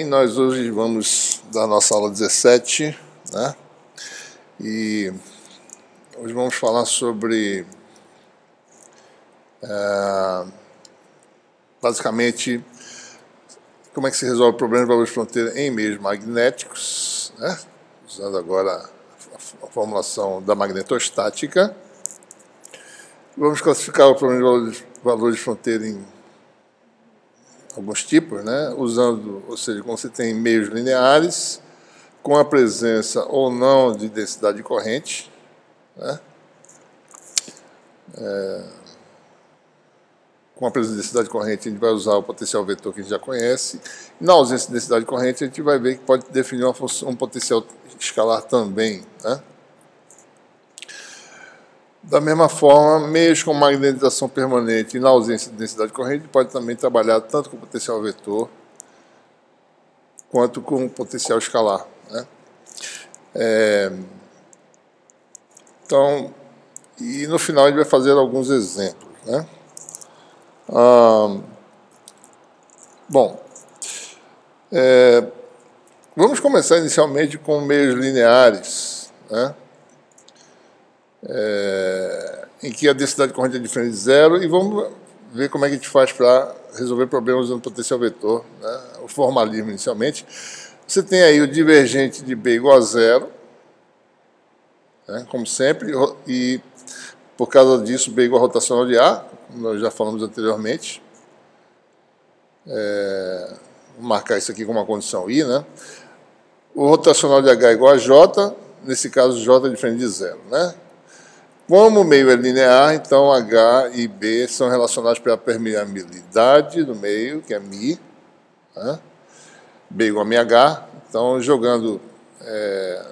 bem, nós hoje vamos dar nossa aula 17, né? E hoje vamos falar sobre, basicamente, como é que se resolve o problema de valores de fronteira em meios magnéticos, né? Usando agora a formulação da magnetostática. Vamos classificar o problema de valores de fronteira em alguns tipos, né? Usando, ou seja, quando você tem meios lineares, com a presença ou não de densidade de corrente, né? Com a presença de densidade de corrente, a gente vai usar o potencial vetor que a gente já conhece. Na ausência de densidade de corrente, a gente vai ver que pode definir um potencial escalar também, né? Da mesma forma, meios com magnetização permanente e na ausência de densidade de corrente, pode também trabalhar tanto com potencial vetor quanto com potencial escalar, né? Então, e no final a gente vai fazer alguns exemplos, né? Vamos começar inicialmente com meios lineares, né? Em que a densidade de corrente é diferente de zero, e vamos ver como é que a gente faz para resolver problemas usando potencial vetor, né? O formalismo inicialmente. Você tem aí o divergente de B igual a zero, né? Como sempre, e por causa disso B igual a rotacional de A, como nós já falamos anteriormente. Vou marcar isso aqui como uma condição I, né? O rotacional de H igual a J, nesse caso J é diferente de zero, né? Como o meio é linear, então H e B são relacionados pela permeabilidade do meio, que é μ, né? B igual a μH. Então, jogando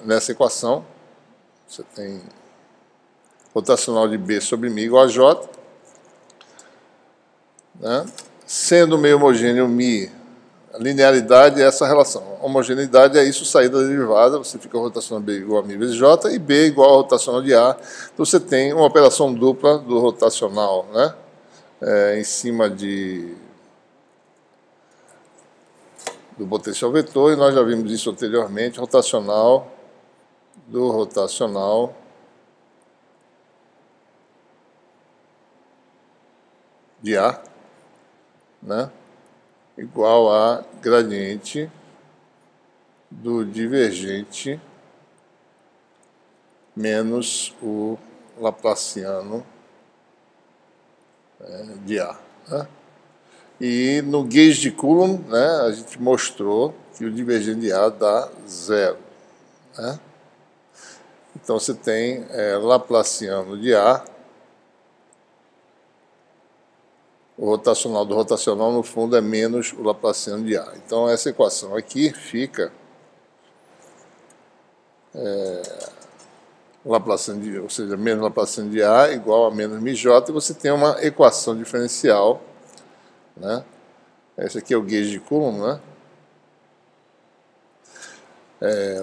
nessa equação, você tem rotacional de B sobre μ igual a J, né? Sendo o meio homogêneo μ, a linearidade é essa relação. A homogeneidade é isso, saída da derivada, você fica rotacional B igual a μ vezes J, e B igual a rotacional de A. Então você tem uma operação dupla do rotacional, né? Em cima do potencial vetor, e nós já vimos isso anteriormente, rotacional do rotacional de A, né? Igual a gradiente do divergente menos o laplaciano de A, né? E no gauge de Coulomb, né, a gente mostrou que o divergente de A dá zero, né? Então você tem laplaciano de A. O rotacional do rotacional, no fundo, é menos o laplaciano de A. Então, essa equação aqui fica laplaciano ou seja, menos laplaciano de A igual a menos μJ, e você tem uma equação diferencial, né? Esse aqui é o gauge de Coulomb, né?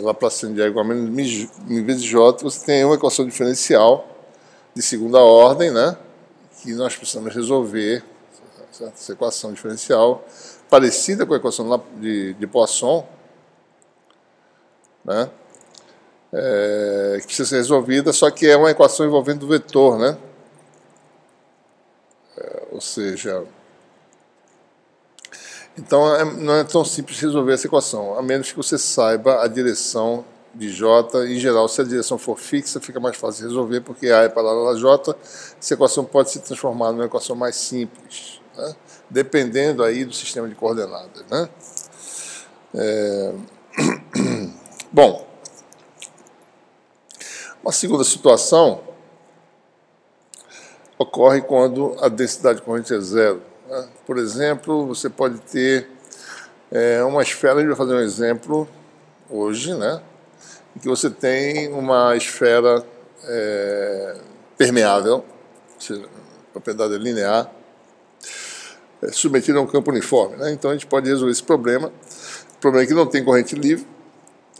Laplaciano de A igual a menos μ vezes J, você tem uma equação diferencial de segunda ordem, né? Que nós precisamos resolver. Essa equação diferencial, parecida com a equação de Poisson, né? Que precisa ser resolvida, só que é uma equação envolvendo o vetor, né? Ou seja, então não é tão simples resolver essa equação, a menos que você saiba a direção de J. Em geral, se a direção for fixa, fica mais fácil de resolver, porque A é paralela a J, essa equação pode se transformar numa equação mais simples, né? Dependendo aí do sistema de coordenadas, né? Bom, uma segunda situação ocorre quando a densidade de corrente é zero, né? Por exemplo, você pode ter uma esfera, a gente vai fazer um exemplo hoje, né? Em que você tem uma esfera permeável, ou seja, propriedade linear, submetida a um campo uniforme, né? Então a gente pode resolver esse problema. O problema é que não tem corrente livre,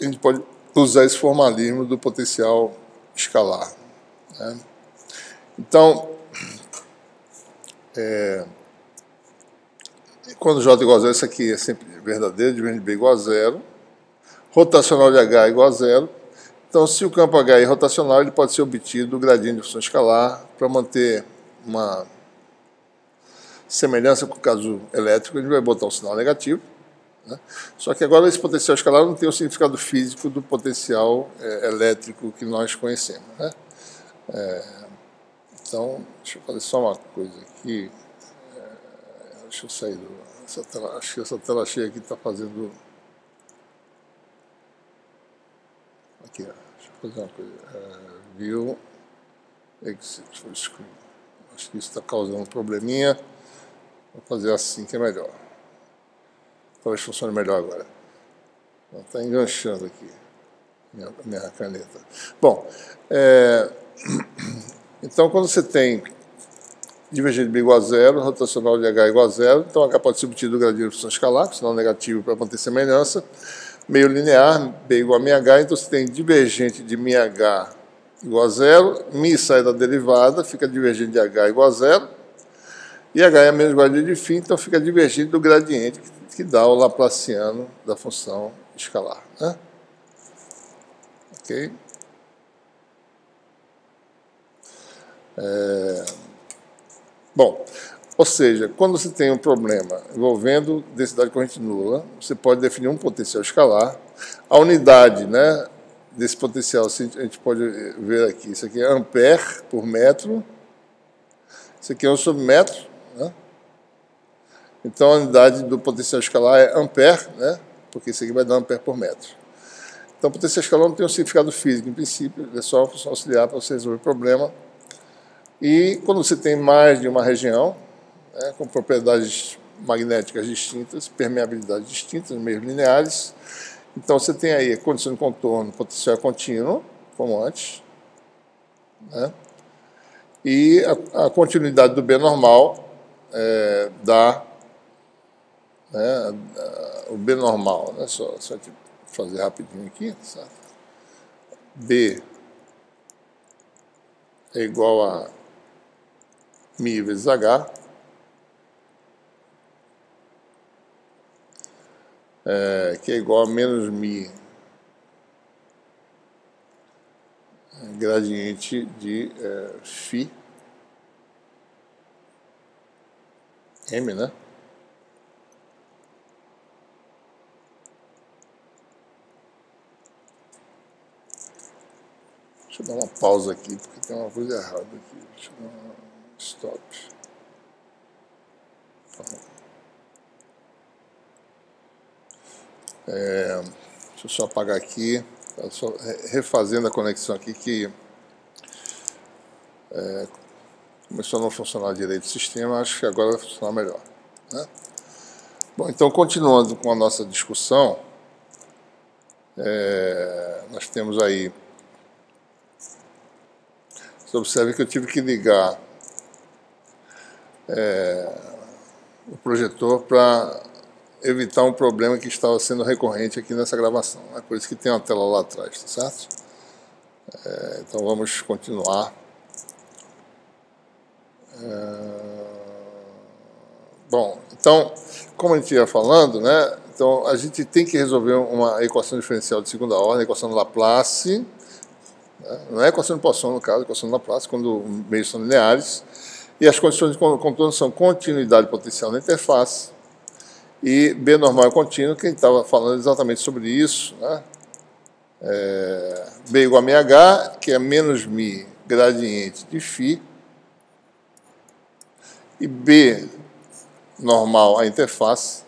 a gente pode usar esse formalismo do potencial escalar, né? Então, quando J igual a zero, isso aqui é sempre verdadeiro, divergente de B igual a zero, rotacional de H igual a zero. Então, se o campo H é rotacional, ele pode ser obtido do gradiente de função escalar. Para manter uma semelhança com o caso elétrico, a gente vai botar um sinal negativo, né? Só que agora esse potencial escalar não tem o significado físico do potencial elétrico que nós conhecemos, né? Então, deixa eu fazer só uma coisa aqui. Deixa eu sair dessa tela. Acho que essa tela cheia aqui está fazendo... Aqui, ó. Deixa eu fazer uma coisa. View, Exit for Screen. Acho que isso está causando um probleminha. Vou fazer assim que é melhor. Talvez funcione melhor agora. Está enganchando aqui minha caneta. Bom, então quando você tem divergente de B igual a zero, rotacional de H igual a zero, então H pode ser obtido do gradiente de função escalar, sinal negativo para manter semelhança, meio linear, B igual a μH, então você tem divergente de μH igual a zero, μ sai da derivada, fica divergente de H igual a zero, e H é a mesma gradiente de φ, então fica divergente do gradiente que dá o laplaciano da função escalar, né? Ok? Bom, ou seja, quando você tem um problema envolvendo densidade corrente nula, você pode definir um potencial escalar. A unidade, né, desse potencial, a gente pode ver aqui, isso aqui é ampere por metro, isso aqui é 1 sobre metro, né? Então a unidade do potencial escalar é ampere, né, porque isso aqui vai dar ampere por metro. Então o potencial escalar não tem um significado físico, em princípio, é só uma função auxiliar para você resolver o problema. E quando você tem mais de uma região, né, com propriedades magnéticas distintas, permeabilidades distintas, meios lineares, então você tem aí a condição de contorno potencial contínuo, como antes, né, e a continuidade do B normal dá, né, o B normal, né, só fazer rapidinho aqui, certo? B é igual a μ vezes H, que é igual a menos μ gradiente de φ, M, né? Deixa eu dar uma pausa aqui, porque tem uma coisa errada aqui. Deixa eu dar um stop. Deixa eu só apagar aqui. Só refazendo a conexão aqui que começou a não funcionar direito o sistema, acho que agora vai funcionar melhor, né? Bom, então continuando com a nossa discussão, nós temos aí, você observa que eu tive que ligar o projetor para evitar um problema que estava sendo recorrente aqui nessa gravação. É por isso que tem uma tela lá atrás, tá certo? Então vamos continuar. Bom, então, como a gente ia falando, né? Então a gente tem que resolver uma equação diferencial de segunda ordem, a equação de Laplace, né? Não é equação de Poisson, no caso, equação de Laplace, quando meios são lineares, e as condições de contorno são continuidade potencial na interface, e B normal é contínuo, que a gente estava falando exatamente sobre isso, né? B igual a μH, que é menos μ gradiente de φ, e B normal a interface,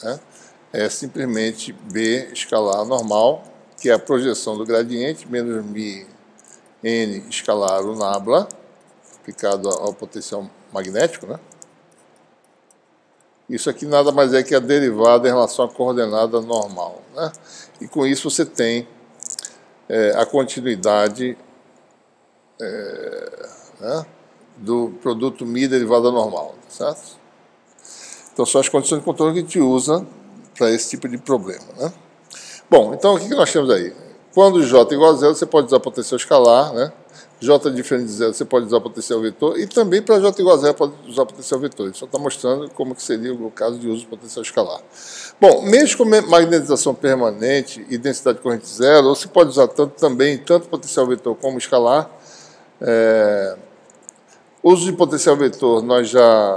né, é simplesmente B escalar normal, que é a projeção do gradiente, menos μ n escalar o nabla, aplicado ao potencial magnético, né? Isso aqui nada mais é que a derivada em relação à coordenada normal, né? E com isso você tem a continuidade né, do produto μ derivada normal, certo? Então são as condições de contorno que a gente usa para esse tipo de problema, né? Bom, então o que nós temos aí? Quando J é igual a zero, você pode usar potencial escalar, né, J diferente de zero, você pode usar potencial vetor, e também para J igual a zero, pode usar potencial vetor. Ele só está mostrando como que seria o caso de uso do potencial escalar. Bom, mesmo com magnetização permanente e densidade de corrente zero, você pode usar tanto potencial vetor como escalar. Uso de potencial vetor, nós já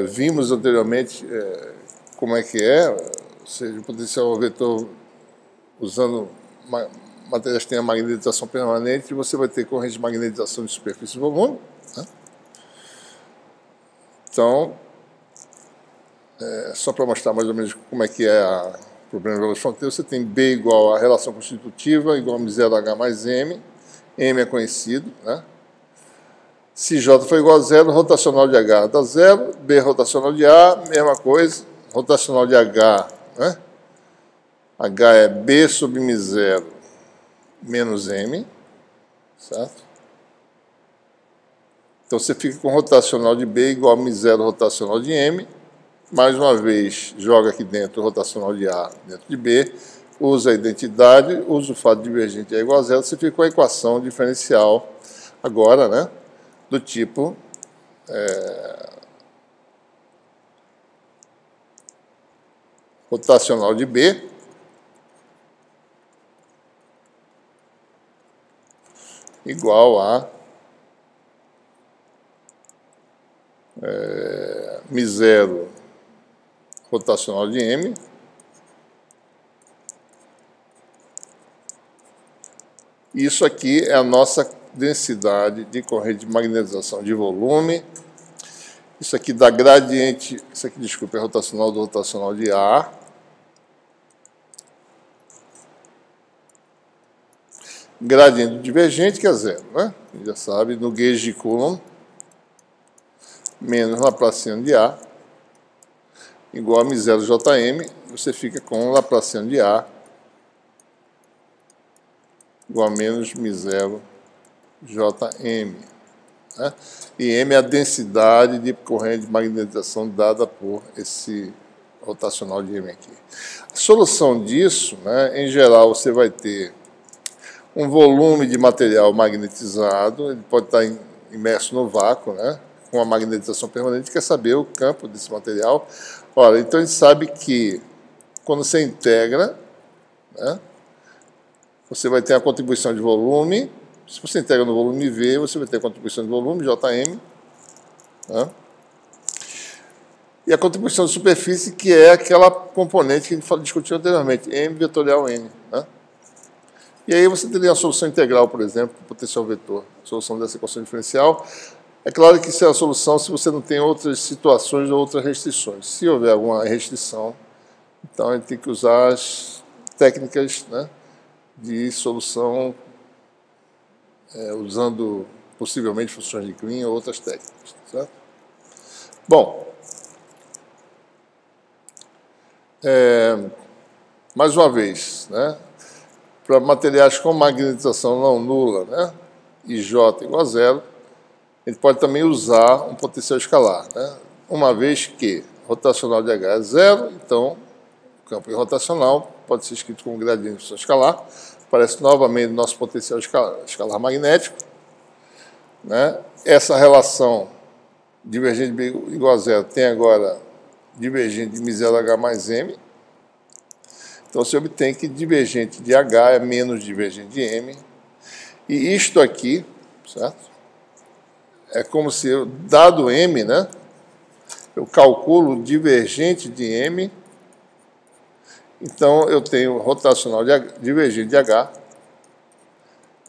vimos anteriormente como é que é, ou seja, o potencial vetor usando materiais que têm a magnetização permanente, você vai ter corrente de magnetização de superfície e volume. Né? Então, só para mostrar mais ou menos como é que é o problema de velocidade fronteira, você tem B igual a relação constitutiva, igual a M0H mais M. M é conhecido, né? Se J for igual a zero, rotacional de H dá zero, B rotacional de A, mesma coisa, rotacional de H, né? H é B sobre M0 menos M, certo? Então você fica com rotacional de B igual a M0 rotacional de M, mais uma vez joga aqui dentro o rotacional de A dentro de B, usa a identidade, usa o fato divergente é igual a zero, você fica com a equação diferencial agora, né? Do tipo rotacional de B igual a M0 rotacional de M isso aqui é a nossa densidade de corrente de magnetização de volume. Isso aqui dá gradiente, isso aqui, desculpa, é rotacional do rotacional de A. Gradiente do divergente, que é zero, né? A gente já sabe, no gauge de Coulomb, menos Laplaciano de A, igual a M0JM, você fica com Laplaciano de A, igual a menos M0 JM. Né? E M é a densidade de corrente de magnetização dada por esse rotacional de M aqui. A solução disso, né, em geral, você vai ter um volume de material magnetizado, ele pode estar imerso no vácuo, né, com a magnetização permanente, quer saber o campo desse material. Ora, então a gente sabe que quando você integra, né, você vai ter a contribuição de volume. Se você integra no volume V, você vai ter a contribuição de volume, JM. Né? E a contribuição de superfície, que é aquela componente que a gente discutiu anteriormente, M vetorial N. Né? E aí você teria a solução integral, por exemplo, do potencial vetor, a solução dessa equação diferencial. É claro que isso é a solução se você não tem outras situações ou outras restrições. Se houver alguma restrição, então a gente tem que usar as técnicas, né, de solução usando possivelmente funções de Klein ou outras técnicas. Certo? Bom, mais uma vez, né, para materiais com magnetização não nula, né, e J igual a zero, a gente pode também usar um potencial escalar. Né, uma vez que rotacional de H é zero, então o campo irrotacional pode ser escrito como gradiente de função escalar. Aparece novamente nosso potencial escalar magnético. Né? Essa relação divergente de B igual a zero tem agora divergente de M0H mais M. Então você obtém que divergente de H é menos divergente de M. E isto aqui, certo? É como se, dado M, né, eu calculo divergente de M. Então, eu tenho rotacional divergente de H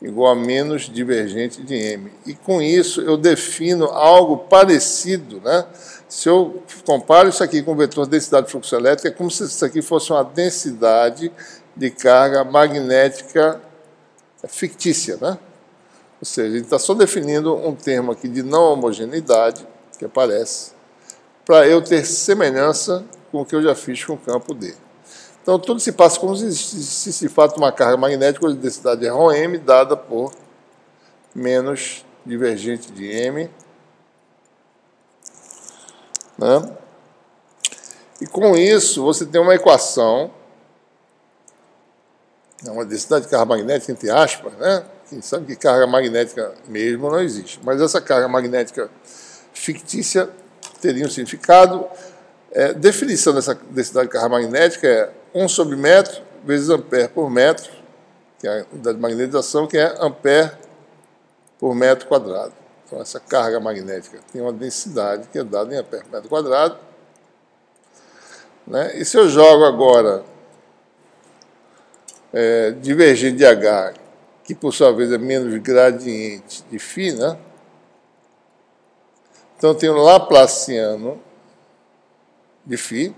igual a menos divergente de M. E, com isso, eu defino algo parecido. Né? Se eu comparo isso aqui com o vetor densidade de fluxo elétrico, é como se isso aqui fosse uma densidade de carga magnética fictícia. Né? Ou seja, a gente está só definindo um termo aqui de não homogeneidade, que aparece, para eu ter semelhança com o que eu já fiz com o campo D. Então, tudo se passa como se de fato uma carga magnética de densidade ρm dada por menos divergente de M. Né? E com isso, você tem uma equação É uma densidade de carga magnética, entre aspas, né? Quem sabe que carga magnética mesmo não existe. Mas essa carga magnética fictícia teria um significado. Definição dessa densidade de carga magnética é 1 sobre metro vezes ampere por metro, que é a unidade de magnetização, que é ampere por metro quadrado. Então, essa carga magnética tem uma densidade que é dada em ampere por metro quadrado. Né? E se eu jogo agora divergente de H, que por sua vez é menos gradiente de φ, né? Então eu tenho Laplaciano de φ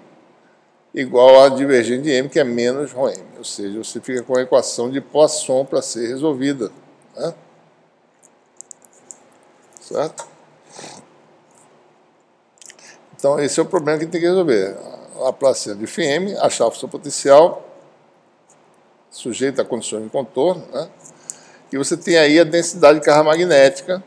igual a divergente de M, que é menos ρm. Ou seja, você fica com a equação de Poisson para ser resolvida. Né? Certo? Então esse é o problema que tem que resolver. Laplaciano de φm, achar a função potencial sujeita a condições de contorno, né? E você tem aí a densidade de carga magnética.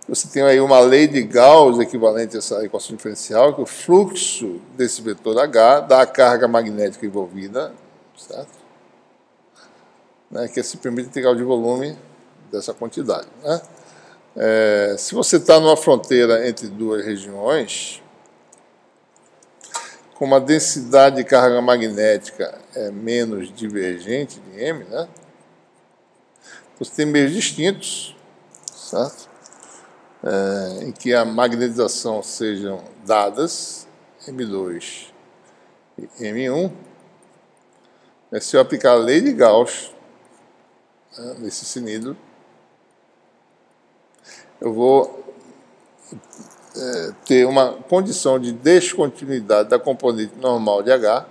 Você tem aí uma lei de Gauss equivalente a essa equação diferencial, que o fluxo desse vetor H dá a carga magnética envolvida, certo? Né? Que é simplesmente integral de volume dessa quantidade. Né? Se você está numa fronteira entre duas regiões, como a densidade de carga magnética é menos divergente de M, né? Você tem meios distintos, certo? Em que a magnetização sejam dadas, M2 e M1. Se eu aplicar a lei de Gauss, né, nesse cilindro, eu vou ter uma condição de descontinuidade da componente normal de H,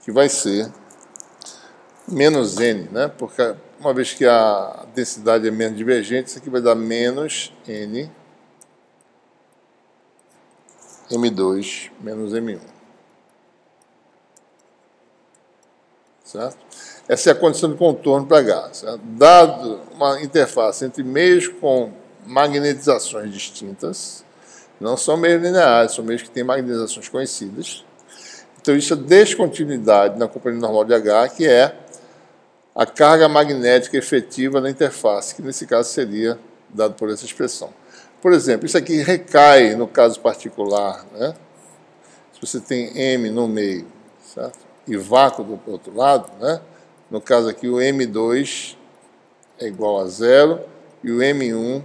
que vai ser menos N, né? Porque uma vez que a densidade é menos divergente, isso aqui vai dar menos N, M2 menos M1. Certo? Essa é a condição de contorno para H. Certo? Dado uma interface entre meios com magnetizações distintas, não são meios lineares, são meios que têm magnetizações conhecidas. Então, isso é descontinuidade na componente normal de H, que é a carga magnética efetiva na interface, que nesse caso seria dado por essa expressão. Por exemplo, isso aqui recai no caso particular, né? Se você tem M no meio, certo? E vácuo do outro lado, né? No caso aqui, o M2 é igual a 0 e o M1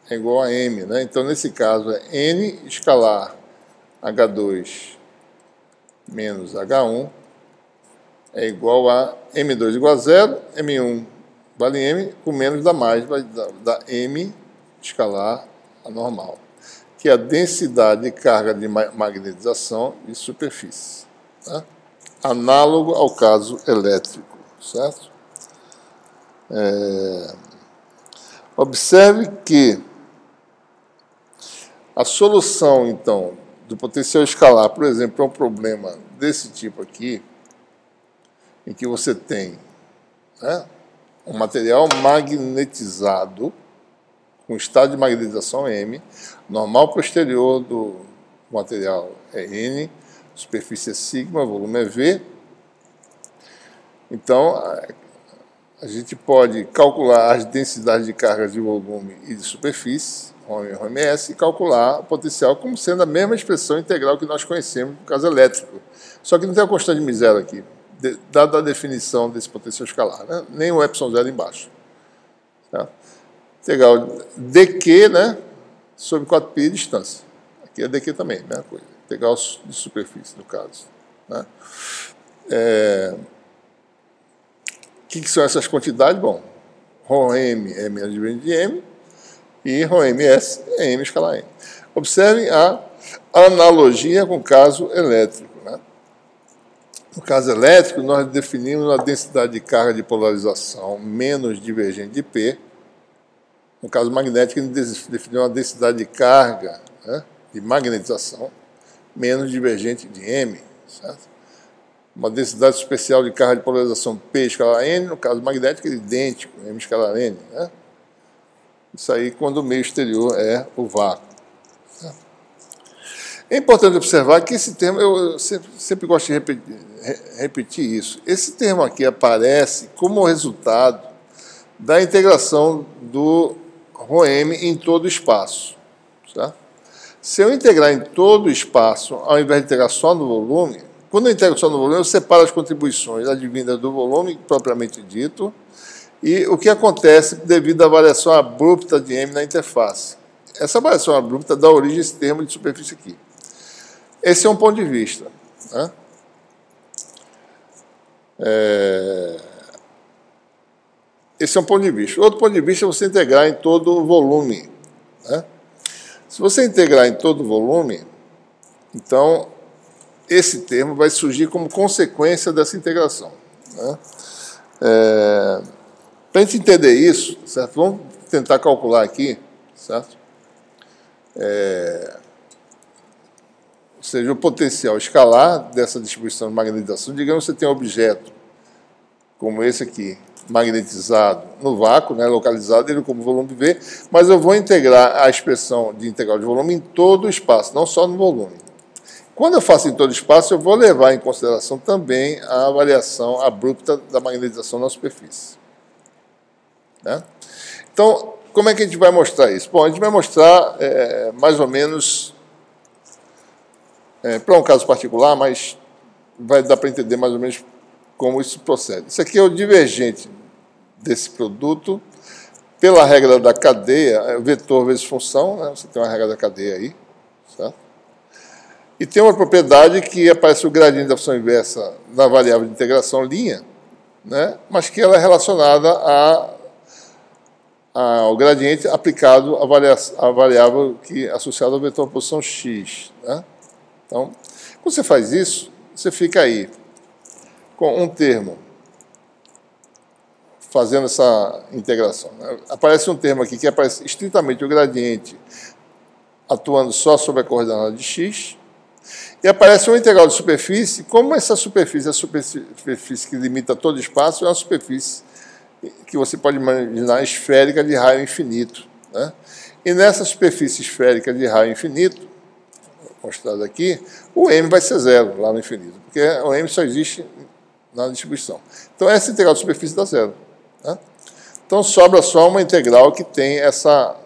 é igual a M, né? Então, nesse caso, é N escalar H2 menos H1 é igual a M2 igual a 0, M1 vale M, com menos dá mais, vai dar M escalar a normal, que é a densidade de carga de magnetização de superfície. Tá? Análogo ao caso elétrico, certo? Observe que a solução, então, do potencial escalar, por exemplo, é um problema desse tipo aqui, em que você tem, né, um material magnetizado com estado de magnetização M, normal posterior do material é N, superfície é sigma, volume é V. Então, a gente pode calcular as densidades de cargas de volume e de superfície, ρm e ρms, e calcular o potencial como sendo a mesma expressão integral que nós conhecemos no caso elétrico. Só que não tem a constante de zero aqui, dada a definição desse potencial escalar, né? Nem o epsilon zero embaixo. Tá? Integral dq, né, sobre 4π de distância. Aqui é dq também, mesma coisa. Integral de superfície, no caso. Né? O que são essas quantidades? Bom, ρm é menos divergente de m e ρms é m escalar n. Observem a analogia com o caso elétrico. Né? No caso elétrico, nós definimos a densidade de carga de polarização menos divergente de P. No caso magnético, a gente definiu uma densidade de carga, né, de magnetização menos divergente de M. Certo? Uma densidade especial de carga de polarização P escalar N, no caso magnético, é idêntico, M escalar N. Né? Isso aí quando o meio exterior é o vácuo. Certo? É importante observar que esse termo, eu sempre gosto de repetir isso, esse termo aqui aparece como resultado da integração do ROM em todo o espaço. Tá? Se eu integrar em todo o espaço, ao invés de integrar só no volume, quando eu integro só no volume, eu separo as contribuições advindas do volume, propriamente dito, e o que acontece devido à variação abrupta de M na interface. Essa variação abrupta dá origem a esse termo de superfície aqui. Esse é um ponto de vista. Né? Esse é um ponto de vista. Outro ponto de vista é você integrar em todo o volume. Né? Se você integrar em todo o volume, então esse termo vai surgir como consequência dessa integração. Né? Para a gente entender isso, certo? Vamos tentar calcular aqui, certo? Ou seja, o potencial escalar dessa distribuição de magnetização. Digamos que você tem um objeto como esse aqui, magnetizado no vácuo, né, localizado, ele como volume V, mas eu vou integrar a expressão de integral de volume em todo o espaço, não só no volume. Quando eu faço em todo o espaço, eu vou levar em consideração também a variação abrupta da magnetização na superfície. Né? Então, como é que a gente vai mostrar isso? Bom, a gente vai mostrar mais ou menos, para um caso particular, mas vai dar para entender mais ou menos como isso procede. Isso aqui é o divergente desse produto pela regra da cadeia, vetor vezes função, né? Você tem uma regra da cadeia aí, certo? E tem uma propriedade que aparece o gradiente da função inversa na variável de integração linha, né? Mas que ela é relacionada ao gradiente aplicado à variável que é associada ao vetor posição x. Né? Então, quando você faz isso, você fica aí com um termo fazendo essa integração. Né? Aparece um termo aqui que aparece estritamente o gradiente atuando só sobre a coordenada de x, e aparece uma integral de superfície. Como essa superfície é a superfície que limita todo o espaço, é uma superfície que você pode imaginar esférica de raio infinito. Né? E nessa superfície esférica de raio infinito, mostrado aqui, o M vai ser zero lá no infinito, porque o M só existe na distribuição. Então, essa integral de superfície dá zero. Né? Então, sobra só uma integral que tem essa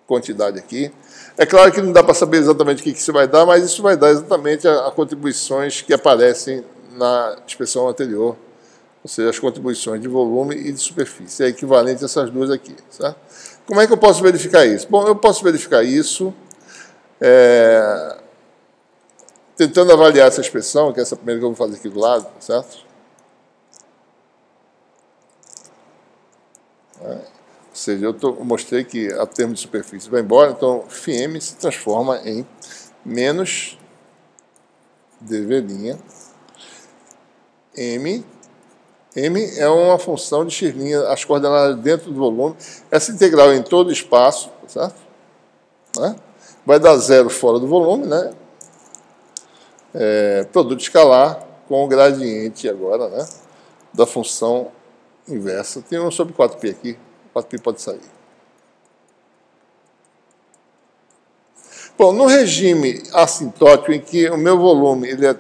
quantidade aqui. É claro que não dá para saber exatamente o que isso vai dar, mas isso vai dar exatamente a contribuições que aparecem na expressão anterior, ou seja, as contribuições de volume e de superfície. É equivalente a essas duas aqui. Certo? Como é que eu posso verificar isso? Bom, eu posso verificar isso tentando avaliar essa expressão, que é essa primeira que eu vou fazer aqui do lado, certo? Ou seja, eu mostrei que a termo de superfície vai embora, então φm se transforma em menos dv', m. M é uma função de x', as coordenadas dentro do volume. Essa integral em todo o espaço, certo? Vai dar zero fora do volume, né? Produto escalar com o gradiente agora, né? Da função inversa. Tem um sobre 4π aqui. 4π pode sair. Bom, no regime assintótico em que o meu volume ele é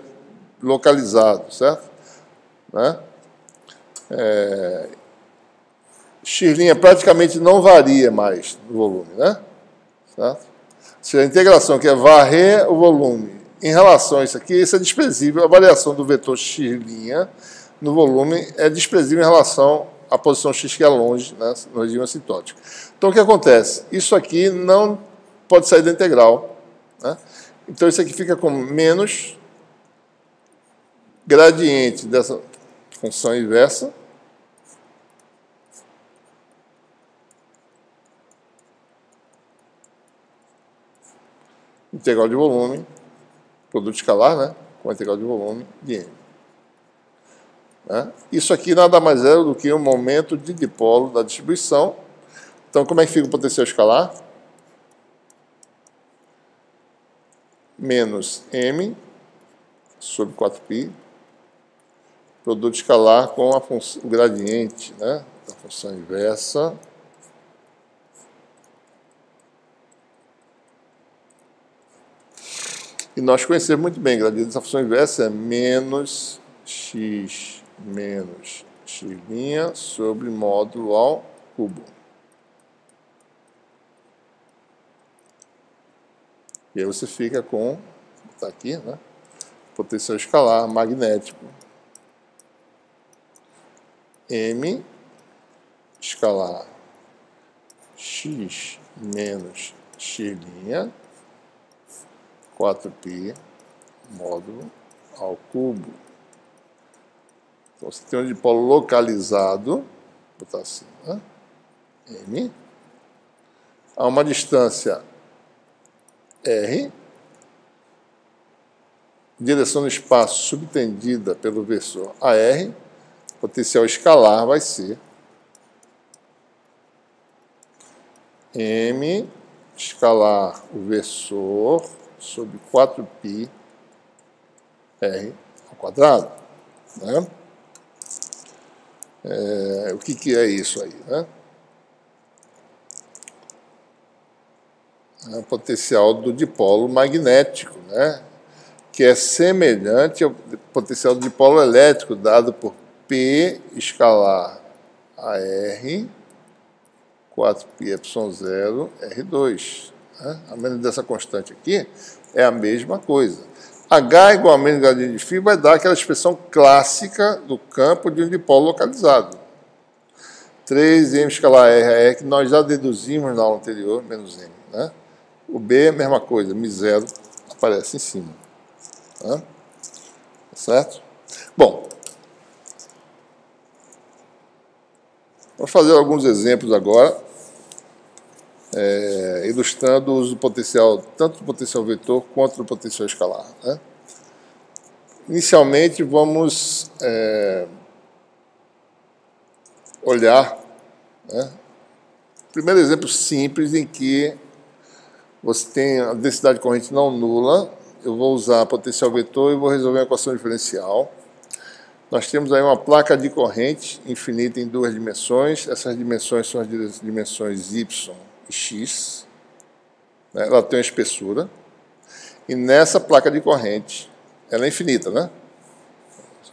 localizado, certo? Né? X' praticamente não varia mais no volume, né? Certo? Ou seja, a integração que é varrer o volume em relação a isso aqui, isso é desprezível. A variação do vetor x' no volume é desprezível em relação à posição x que é longe, né, no regime assintótico. Então, o que acontece? Isso aqui não pode sair da integral. Né? Então, isso aqui fica com menos gradiente dessa função inversa integral de volume, produto escalar, né, com a integral de volume de M. Né? Isso aqui nada mais é do que o momento de dipolo da distribuição. Então, como é que fica o potencial escalar? Menos M sobre 4π, produto escalar com o gradiente, né, da função inversa E nós conhecemos muito bem, gradiente dessa função inversa é menos x menos x' sobre módulo ao cubo. E aí você fica com, vou botar aqui, né? Potencial escalar magnético M escalar x menos x', 4π módulo ao cubo. Então você tem um dipolo localizado, vou botar assim, né? M, a uma distância R, direção no espaço subtendida pelo versor AR, potencial escalar vai ser M escalar o versor sobre 4π R ao quadrado. Né? O que é isso aí? Né? É o potencial do dipolo magnético, né? Que é semelhante ao potencial do dipolo elétrico dado por P escalar AR 4πε0 R2. Né? A menos dessa constante aqui é a mesma coisa. H igual a menos gradiente de φ vai dar aquela expressão clássica do campo de um dipolo localizado. 3m escalar R que nós já deduzimos na aula anterior, menos m. Né? O B é a mesma coisa, μ0 aparece em cima. Tá? Certo? Bom, vamos fazer alguns exemplos agora, ilustrando o uso do potencial, tanto do potencial vetor quanto do potencial escalar. Né? Inicialmente, vamos olhar, né? Primeiro exemplo simples em que você tem a densidade de corrente não nula. Eu vou usar potencial vetor e vou resolver a equação diferencial. Nós temos aí uma placa de corrente infinita em duas dimensões. Essas dimensões são as dimensões y e x. Ela tem uma espessura. E nessa placa de corrente, ela é infinita, né?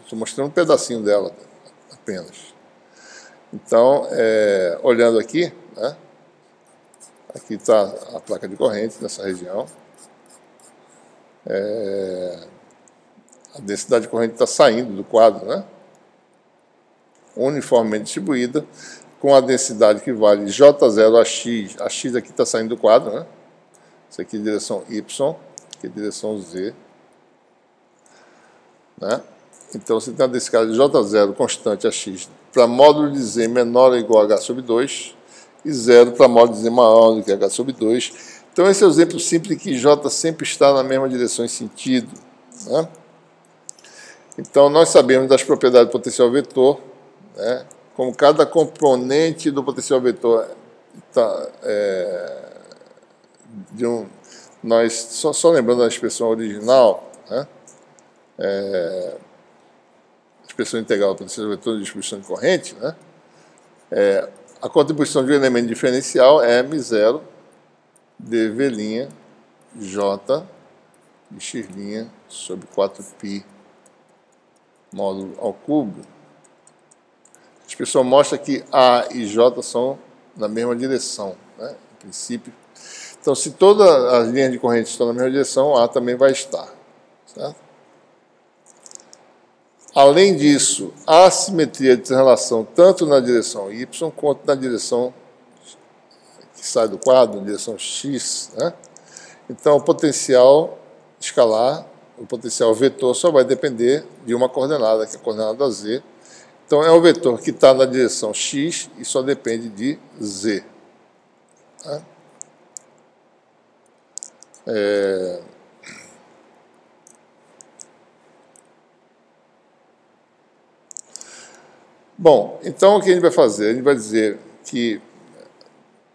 Estou mostrando um pedacinho dela apenas. Então, olhando aqui, né? Aqui está a placa de corrente nessa região. A densidade de corrente está saindo do quadro, né? Uniformemente distribuída, com a densidade que vale J0 a x. A x aqui está saindo do quadro, né? Isso aqui é direção y, aqui é direção z. Né? Então você tem a densidade de J0 constante a x para módulo de z menor ou igual a h sobre 2 e 0 para módulo de z maior do que h sobre 2. Então esse é o exemplo simples que J sempre está na mesma direção e sentido. Né? Então nós sabemos das propriedades do potencial vetor, né? Como cada componente do potencial vetor está nós só lembrando da expressão original, né? Expressão integral do potencial vetor de distribuição de corrente, né? A contribuição de um elemento diferencial é m0 dv' j de x' sobre 4π módulo ao cubo. A expressão mostra que A e J são na mesma direção, né? Em princípio. Então, se todas as linhas de corrente estão na mesma direção, A também vai estar. Certo? Além disso, há assimetria de relação tanto na direção Y quanto na direção que sai do quadro, na direção X. Né? Então, o potencial escalar, o potencial vetor só vai depender de uma coordenada, que é a coordenada Z. Então, é o vetor que está na direção X e só depende de Z. Tá? Bom, então o que a gente vai fazer? A gente vai dizer que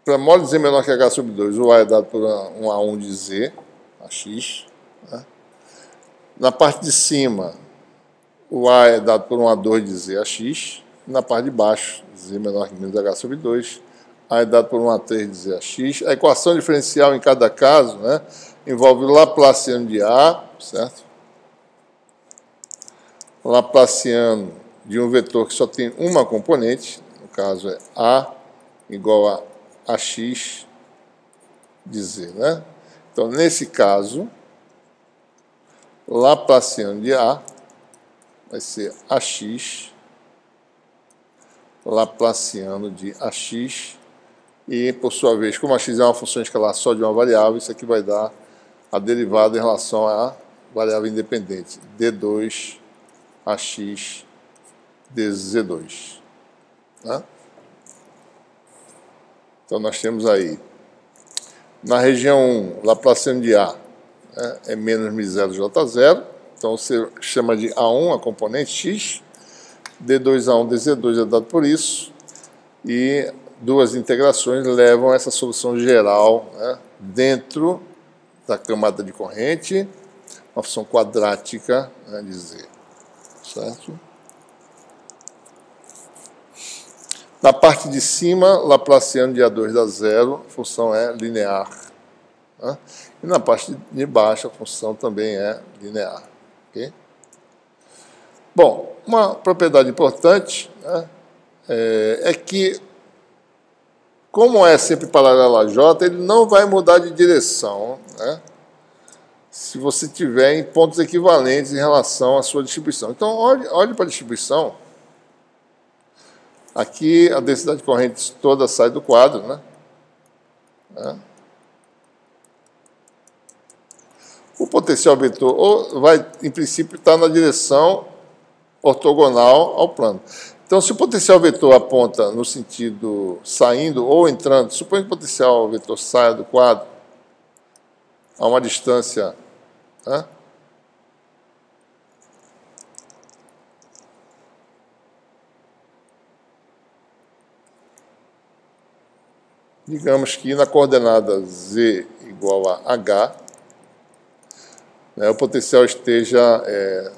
para módulo de Z menor que H sobre 2, o A é dado por um A1 de Z, AX. Né? Na parte de cima, o A é dado por um A2 de Z, AX. E na parte de baixo, Z menor que menos H sobre 2, A é dado por 1 a 3 de Z a X. A equação diferencial em cada caso, né, envolve o Laplaciano de A, certo? Laplaciano de um vetor que só tem uma componente, no caso é A igual a AX de Z, né? Então, nesse caso, Laplaciano de A vai ser AX, Laplaciano de AX, e, por sua vez, como AX é uma função escalar só de uma variável, isso aqui vai dar a derivada em relação à variável independente, D2 AX dZ2. Tá? Então, nós temos aí, na região 1, Laplaciano de A, né, é menos μ0J0, então você chama de A1, a componente X, D2A1 dZ2 é dado por isso, e duas integrações levam a essa solução geral, né, dentro da camada de corrente, uma função quadrática, né, de Z. Certo? Na parte de cima, Laplaciano de A2 dá zero, a função é linear. Né? E na parte de baixo, a função também é linear. Okay? Bom, uma propriedade importante, né, é que, como é sempre paralelo a J, ele não vai mudar de direção, né, se você tiver em pontos equivalentes em relação à sua distribuição. Então, olhe para a distribuição. Aqui, a densidade de correntes toda sai do quadro, né? O potencial vetor vai, em princípio, estar na direção ortogonal ao plano. Então, se o potencial vetor aponta no sentido saindo ou entrando, suponha que o potencial vetor saia do quadro a uma distância, né, digamos que na coordenada Z igual a H, né, o potencial esteja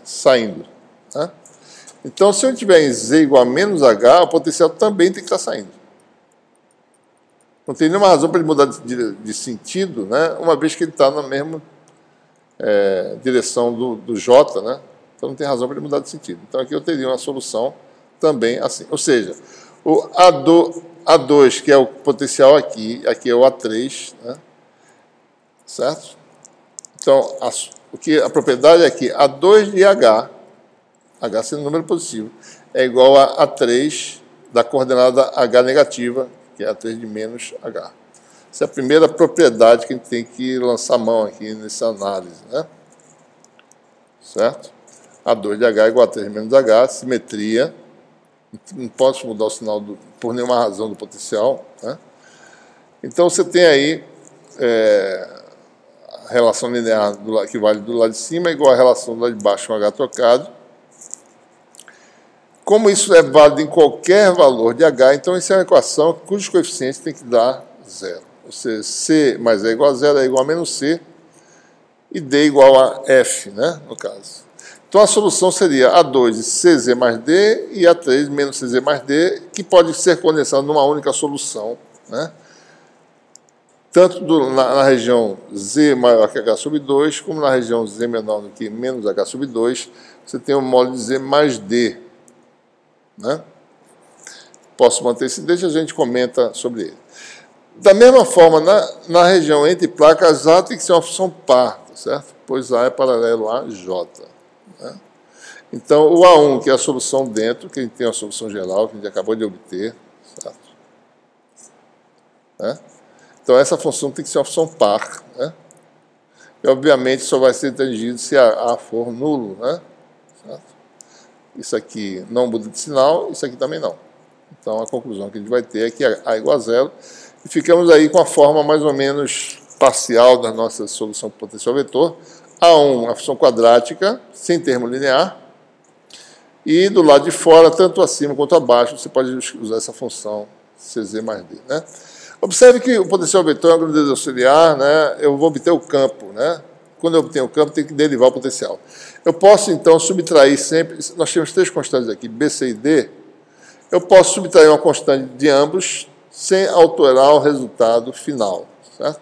saindo. Né? Então, se eu tiver em Z igual a menos H, o potencial também tem que estar saindo. Não tem nenhuma razão para ele mudar de sentido, né, uma vez que ele está na mesma direção do J, né? Então não tem razão para ele mudar de sentido. Então aqui eu teria uma solução também assim. Ou seja, o A2, que é o potencial aqui é o A3, né? Certo? Então, a propriedade é que A2 de H sendo número positivo, é igual a A3 da coordenada H negativa, que é A3 de menos H. Essa é a primeira propriedade que a gente tem que lançar a mão aqui nessa análise, né? Certo? A2 de H igual a 3 menos H, simetria. Não posso mudar o sinal por nenhuma razão do potencial. Né? Então, você tem aí a relação linear que vale do lado de cima igual a relação do lado de baixo com H trocado. Como isso é válido em qualquer valor de H, então essa é uma equação cujos coeficientes tem que dar zero. Ou seja, C mais E igual a zero é igual a menos C, e D igual a F, né, no caso. Então, a solução seria A2 de CZ mais D e A3 menos CZ mais D, que pode ser condensado numa única solução, né, tanto na região Z maior que H sobre 2, como na região Z menor do que menos H sobre 2, você tem o módulo de Z mais D. Né? Posso manter esse deixa, a gente comenta sobre ele. Da mesma forma, na região entre placas, A tem que ser uma função par, tá certo? Pois A é paralelo a J. Né? Então, o A1, que é a solução dentro, que a gente tem a solução geral, que a gente acabou de obter, certo? Né? Então, essa função tem que ser uma função par. Né? E, obviamente, só vai ser atingido se A for nulo. Né? Certo? Isso aqui não muda de sinal, isso aqui também não. Então, a conclusão que a gente vai ter é que A igual a zero. E ficamos aí com a forma mais ou menos parcial da nossa solução para o potencial vetor. A1, a função quadrática, sem termo linear. E do lado de fora, tanto acima quanto abaixo, você pode usar essa função CZ mais D. Né? Observe que o potencial vetor é uma grandeza auxiliar, né? Eu vou obter o campo. Né? Quando eu obtenho o campo, tem que derivar o potencial. Eu posso, então, subtrair sempre... Nós temos três constantes aqui, B, C e D. Eu posso subtrair uma constante de ambos, sem alterar o resultado final. Certo?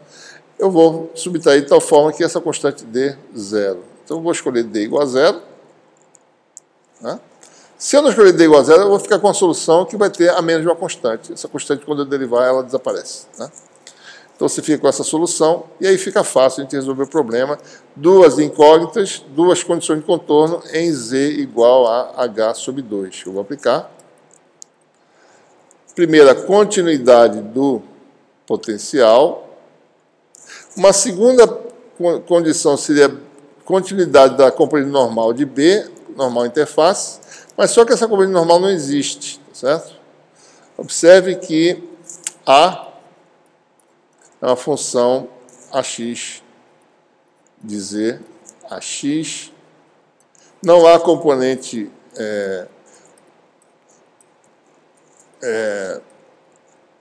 Eu vou subtrair de tal forma que essa constante dê zero. Então, eu vou escolher D igual a zero. Né? Se eu não escolher D igual a zero, eu vou ficar com a solução que vai ter a menos de uma constante. Essa constante, quando eu derivar, ela desaparece. Né? Então, você fica com essa solução, e aí fica fácil a gente resolver o problema. Duas incógnitas, duas condições de contorno em Z igual a H sobre 2. Eu vou aplicar. Primeira, continuidade do potencial. Uma segunda condição seria continuidade da componente normal de B, normal interface, mas só que essa componente normal não existe, certo? Observe que A é uma função AX de Z, AX. Não há componente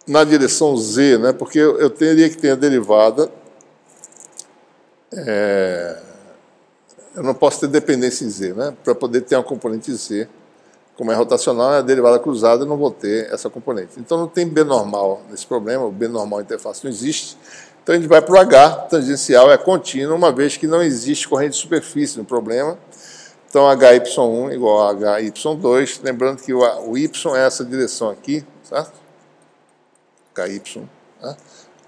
na direção Z, né? Porque eu teria que ter a derivada. Eu não posso ter dependência em Z, né? Para poder ter uma componente Z. Como é rotacional, é a derivada cruzada, eu não vou ter essa componente. Então, não tem B normal nesse problema, o B normal interface não existe. Então, a gente vai para o H, tangencial é contínuo, uma vez que não existe corrente de superfície no problema. Então, HY1 igual a HY2, lembrando que o Y é essa direção aqui, certo? HY, né?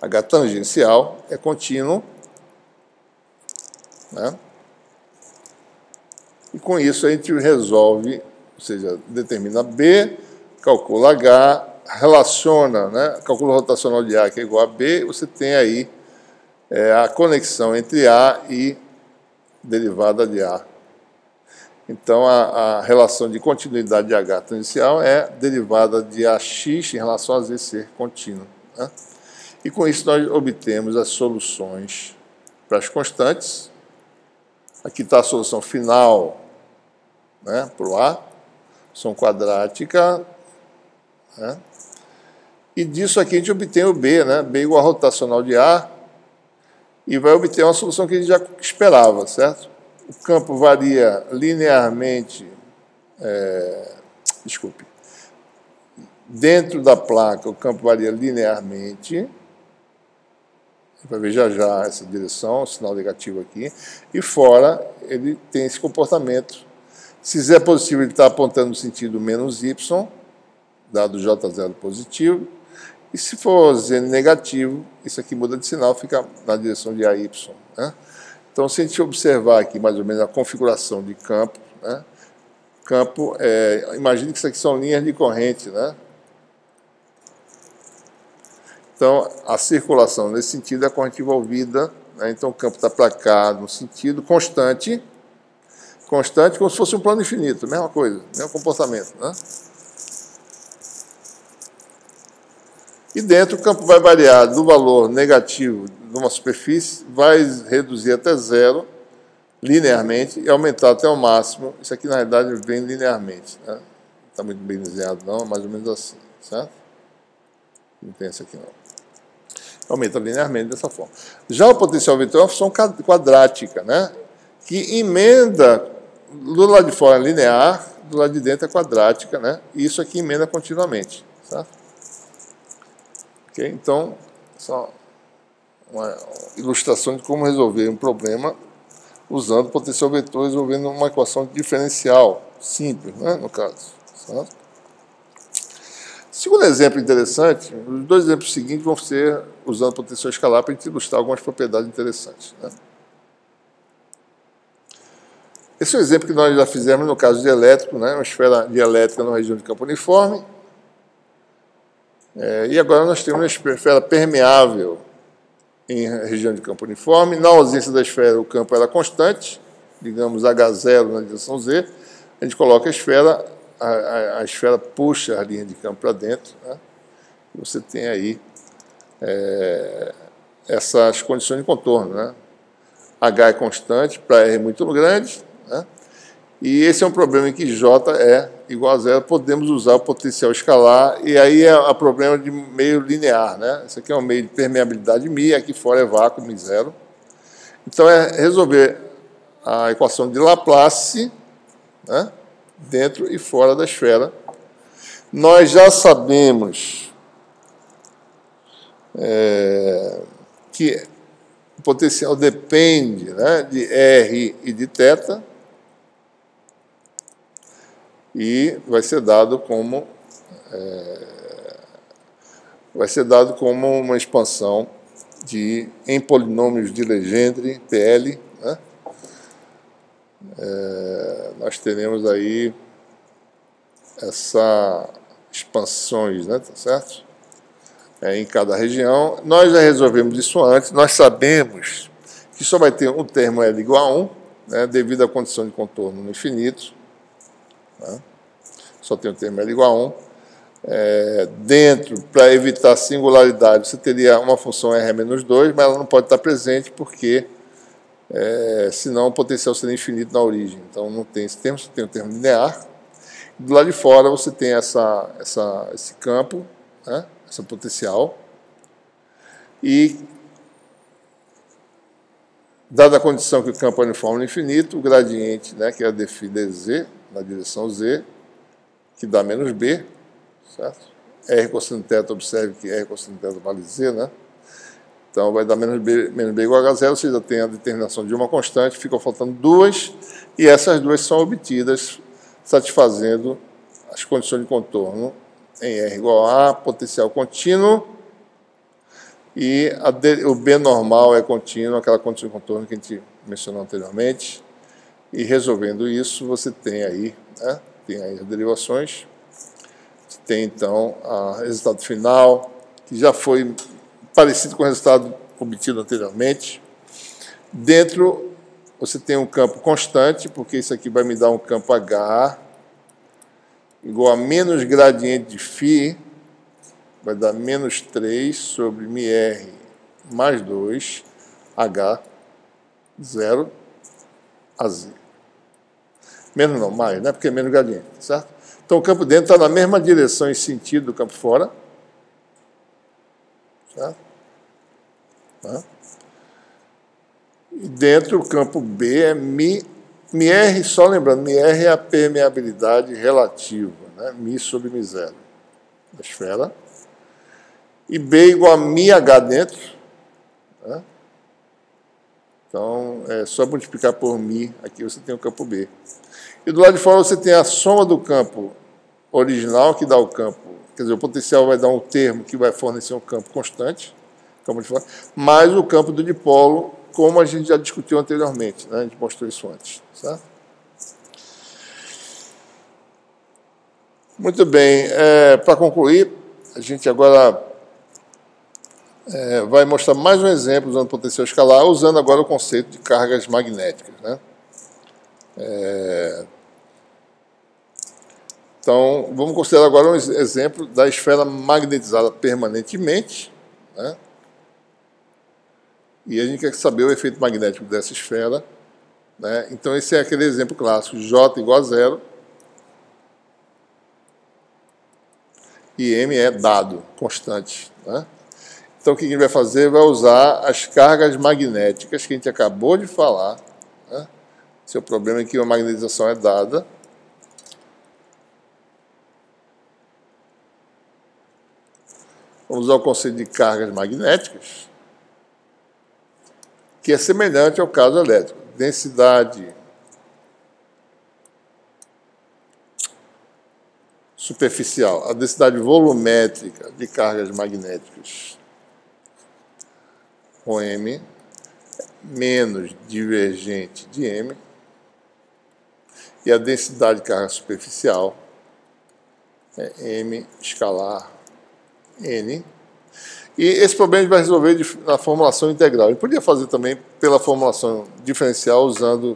H tangencial é contínuo, né? E com isso a gente resolve, ou seja, determina B, calcula H, relaciona, né? Calcula rotacional de A, que é igual a B, você tem aí a conexão entre A e derivada de A. Então, a relação de continuidade de H tangencial é derivada de AX em relação a Z ser contínuo. Né? E com isso nós obtemos as soluções para as constantes. Aqui está a solução final, né, para o A, solução quadrática. Né? E disso aqui a gente obtém o B, né? B igual a rotacional de A, e vai obter uma solução que a gente já esperava, certo? O campo varia linearmente, dentro da placa o campo varia linearmente, vai ver já já essa direção, sinal negativo aqui, e fora ele tem esse comportamento. Se Z é positivo, ele está apontando no sentido menos Y, dado J0 positivo, e se for Z negativo, isso aqui muda de sinal, fica na direção de AY, né? Então, se a gente observar aqui mais ou menos a configuração de campo, né? Campo, imagine que isso aqui são linhas de corrente, né? Então, a circulação nesse sentido é a corrente envolvida, né? Então o campo está para cá no sentido constante, como se fosse um plano infinito, mesma coisa, mesmo comportamento, né? E dentro o campo vai variar do valor negativo de uma superfície, vai reduzir até zero, linearmente, e aumentar até o máximo. Isso aqui, na realidade, vem linearmente. Né? Não está muito bem desenhado, não, é mais ou menos assim. Certo? Não tem isso aqui, não. Aumenta linearmente dessa forma. Já o potencial vetor é uma função quadrática, né? Que emenda, do lado de fora é linear, do lado de dentro é quadrática, né? E isso aqui emenda continuamente. Certo? Okay? Então, só uma ilustração de como resolver um problema usando potencial vetor, resolvendo uma equação diferencial, simples, né, no caso. Certo? Segundo exemplo interessante, os dois exemplos seguintes vão ser usando potencial escalar para a gente ilustrar algumas propriedades interessantes. Né? Esse é um exemplo que nós já fizemos no caso de elétrico, né, uma esfera dielétrica numa região de campo uniforme. E agora nós temos uma esfera permeável em região de campo uniforme. Na ausência da esfera, o campo era constante, digamos H0 na direção Z. A gente coloca a esfera, a esfera puxa a linha de campo para dentro. Né? E você tem aí essas condições de contorno. Né? H é constante, para R é muito grande. Né? E esse é um problema em que J é igual a zero, podemos usar o potencial escalar, e aí é o problema de meio linear, né? Esse aqui é um meio de permeabilidade μ, aqui fora é vácuo, μ0. Então, é resolver a equação de Laplace, né? Dentro e fora da esfera. Nós já sabemos que o potencial depende, né, de R e de θ, e vai ser dado como uma expansão em polinômios de Legendre, PL, né? Nós teremos aí essas expansões, né, tá certo? Em cada região. Nós já resolvemos isso antes, nós sabemos que só vai ter um termo L igual a 1, né, devido à condição de contorno no infinito, né? Só tem um termo L igual a 1. Dentro, para evitar singularidade, você teria uma função R menos 2, mas ela não pode estar presente porque senão o potencial seria infinito na origem. Então não tem esse termo, você tem um termo linear. Do lado de fora você tem esse campo, né, essa potencial. E, dada a condição que o campo é uniforme no infinito, o gradiente, né, que é a dφ dz, na direção z, que dá menos b, certo? R cosseno θ, observe que R cosseno θ vale z, né? Então vai dar menos b igual a zero, você já tem a determinação de uma constante, ficam faltando duas, e essas duas são obtidas satisfazendo as condições de contorno em R igual a potencial contínuo, e o B normal é contínuo, aquela condição de contorno que a gente mencionou anteriormente, e resolvendo isso você tem aí, né, tem aí as derivações, tem então o resultado final, que já foi parecido com o resultado obtido anteriormente. Dentro você tem um campo constante, porque isso aqui vai me dar um campo H igual a menos gradiente de φ, vai dar menos 3 sobre μr mais 2, H, 0, a z. Menos não, mais, né? Porque é menos gradiente, certo? Então o campo dentro está na mesma direção e sentido do campo fora. Certo? Tá? E dentro o campo B é μr, só lembrando, μr é a permeabilidade relativa, né? μ sobre μ0 da esfera. E B igual a μh dentro. Né? Então, é só multiplicar por μ, aqui você tem o campo B. E do lado de fora você tem a soma do campo original, que dá o campo, quer dizer, o potencial vai dar um termo que vai fornecer um campo constante, campo de fora, mais o campo do dipolo, como a gente já discutiu anteriormente, né? A gente mostrou isso antes. Certo? Muito bem, para concluir, a gente agora vai mostrar mais um exemplo usando potencial escalar, usando agora o conceito de cargas magnéticas. Né? Então, vamos considerar agora um exemplo da esfera magnetizada permanentemente. Né? E a gente quer saber o efeito magnético dessa esfera. Né? Então, esse é aquele exemplo clássico, J igual a 0. E M é dado, constante. Né? Então, o que a gente vai fazer? Vai usar as cargas magnéticas que a gente acabou de falar. Né? Seu problema é que a magnetização é dada. Vamos usar o conceito de cargas magnéticas, que é semelhante ao caso elétrico. Densidade superficial, a densidade volumétrica de cargas magnéticas, ρm, menos divergente de m, e a densidade de carga superficial é m escalar n. E esse problema a gente vai resolver na formulação integral. A gente podia fazer também pela formulação diferencial, usando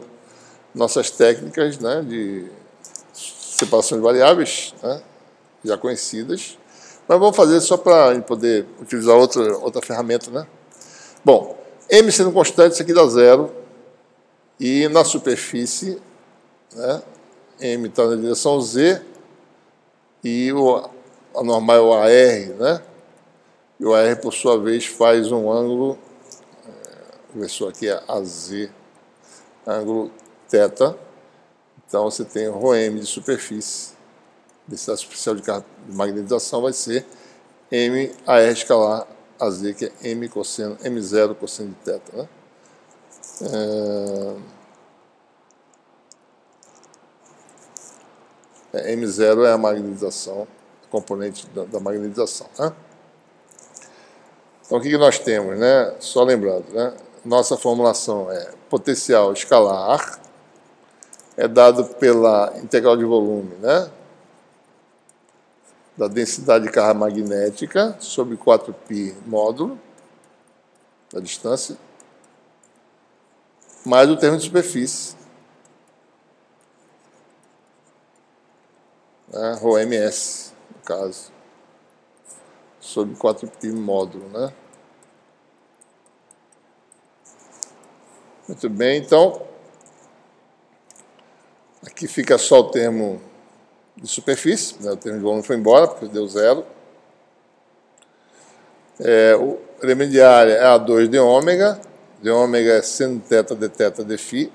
nossas técnicas, né, de separação de variáveis, né, já conhecidas. Mas vamos fazer só para a gente poder utilizar outra ferramenta. Né? Bom, m sendo constante, isso aqui dá 0. E na superfície, né, m está na direção z, e a normal é o AR, né? E o AR, por sua vez, faz um ângulo, vou ver só aqui é AZ, ângulo θ. Então, você tem ρm de superfície, densidade superficial de magnetização vai ser m AR escalar AZ, que é M0 cosseno de θ, né? M0 é a magnetização, componente da magnetização, né? Então, o que nós temos, né? Só lembrando, né? Nossa formulação é potencial escalar, é dado pela integral de volume, né? Da densidade de carga magnética sobre 4π módulo da distância, mais o termo de superfície, né? ρms, no caso, sobre 4π módulo, né? Muito bem, então, aqui fica só o termo de superfície, né? O termo de volume foi embora, porque deu zero. O elemento de área é A2 de ômega é seno θ de θ de φ.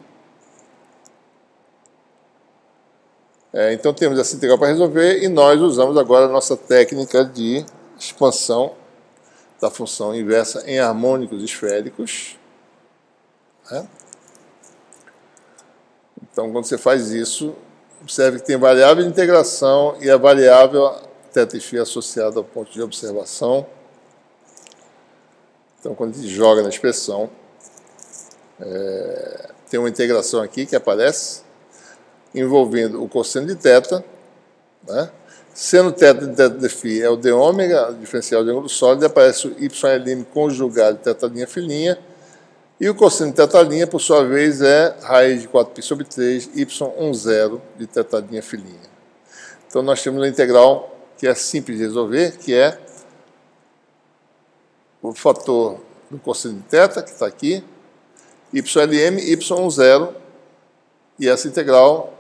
Então temos essa integral para resolver e nós usamos agora a nossa técnica de expansão da função inversa em harmônicos esféricos, né? Então, quando você faz isso, observe que tem variável de integração e a variável θ e φ associada ao ponto de observação. Então, quando a gente joga na expressão, tem uma integração aqui que aparece, envolvendo o cosseno de θ, né? Seno θ de θ de φ é o d ômega, diferencial de ângulo sólido, e aparece o y'lim conjugado de θ'φ', e o cosseno de θ', por sua vez, é raiz de 4π sobre 3, y10 de θ'φ'. Então, nós temos uma integral que é simples de resolver, que é o fator do cosseno de θ, que está aqui, y'm, y10, e essa integral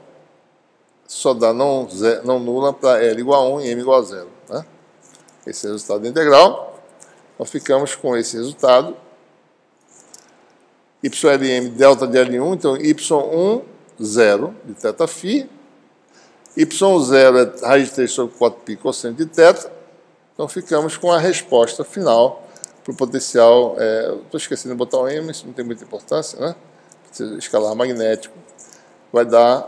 só dá não nula para L igual a 1 e M igual a 0. Né? Esse é o resultado da integral. Então, ficamos com esse resultado. YLM delta de L1, então Y1, 0 de θφ. Y0 é raiz de 3 sobre 4π cosseno de θ. Então, ficamos com a resposta final para o potencial. Estou esquecendo de botar o M, isso não tem muita importância, né? Escalar magnético. Vai dar,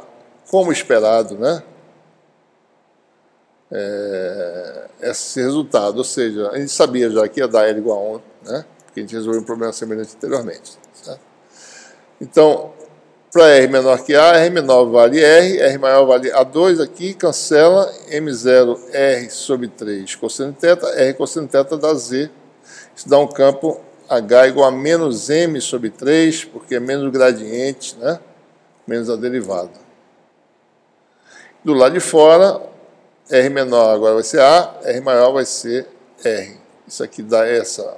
como esperado, né? Esse resultado. Ou seja, a gente sabia já que ia dar L igual a 1, né? Porque a gente resolveu um problema semelhante anteriormente. Certo? Então, para R menor que A, R menor vale R maior vale A2 aqui, cancela, M0 R sobre 3 cosseno de θ, R cosseno de θ dá Z. Isso dá um campo H igual a menos M sobre 3, porque é menos o gradiente, né? Menos a derivada. Do lado de fora, R menor agora vai ser A, R maior vai ser R. Isso aqui dá essa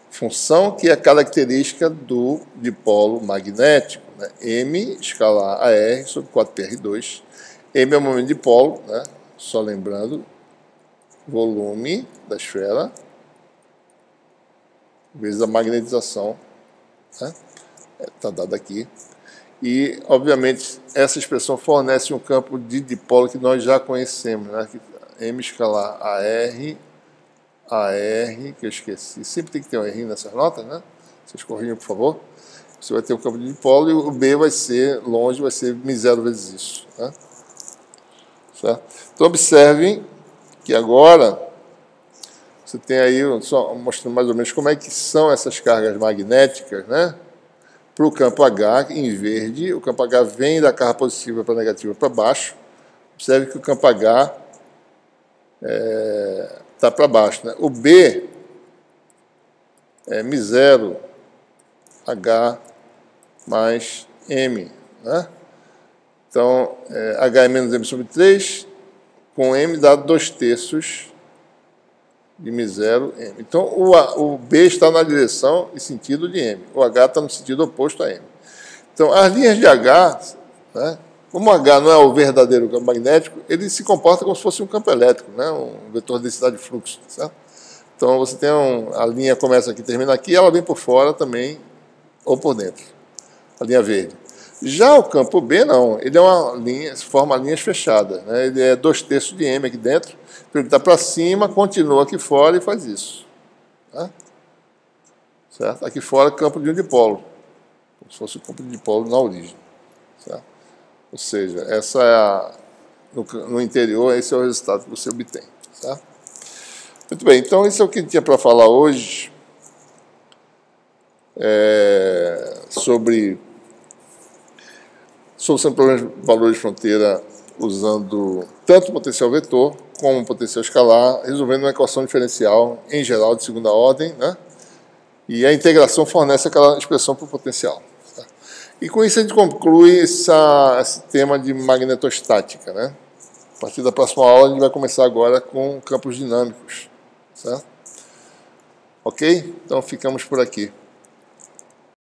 função que é característica do dipolo magnético, né? M escalar a R sobre 4πr2. M é o momento de dipolo, né? Só lembrando, volume da esfera vezes a magnetização, né? Está dado aqui. E, obviamente, essa expressão fornece um campo de dipolo que nós já conhecemos, né? M escalar AR, que eu esqueci. Sempre tem que ter um R nessas notas, né? Vocês corrijam, por favor. Você vai ter o campo de dipolo e o B vai ser longe, vai ser M0 vezes isso, né? Certo? Então, observem que agora você tem aí, só mostrando mais ou menos como é que são essas cargas magnéticas, né? Para o campo H, em verde, o campo H vem da carga positiva para a negativa para baixo. Observe que o campo H está para baixo, né? O B é M0 H mais M, né? Então, H é menos M sobre 3, com M dá 2/3 de M0, M. Então, o B está na direção e sentido de M. O H está no sentido oposto a M. Então, as linhas de H, né, como o H não é o verdadeiro campo magnético, ele se comporta como se fosse um campo elétrico, né, um vetor de densidade de fluxo. Certo? Então, você tem a linha começa aqui, termina aqui, e ela vem por fora também, ou por dentro. A linha verde. Já o campo B, não. Ele é uma linha, forma linhas fechadas, né? Ele é 2/3 de M aqui dentro. Então ele está para cima, continua aqui fora e faz isso. Tá? Certo? Aqui fora, campo de um dipolo. Como se fosse o campo de dipolo na origem. Certo? Ou seja, essa é no interior, esse é o resultado que você obtém. Certo? Muito bem, então isso é o que tinha para falar hoje sobre solução de problemas de valores de fronteira usando tanto potencial vetor como potencial escalar, resolvendo uma equação diferencial, em geral, de segunda ordem, né? E a integração fornece aquela expressão para o potencial. Tá? E com isso a gente conclui esse tema de magnetostática, né? A partir da próxima aula a gente vai começar agora com campos dinâmicos. Certo? Ok? Então ficamos por aqui.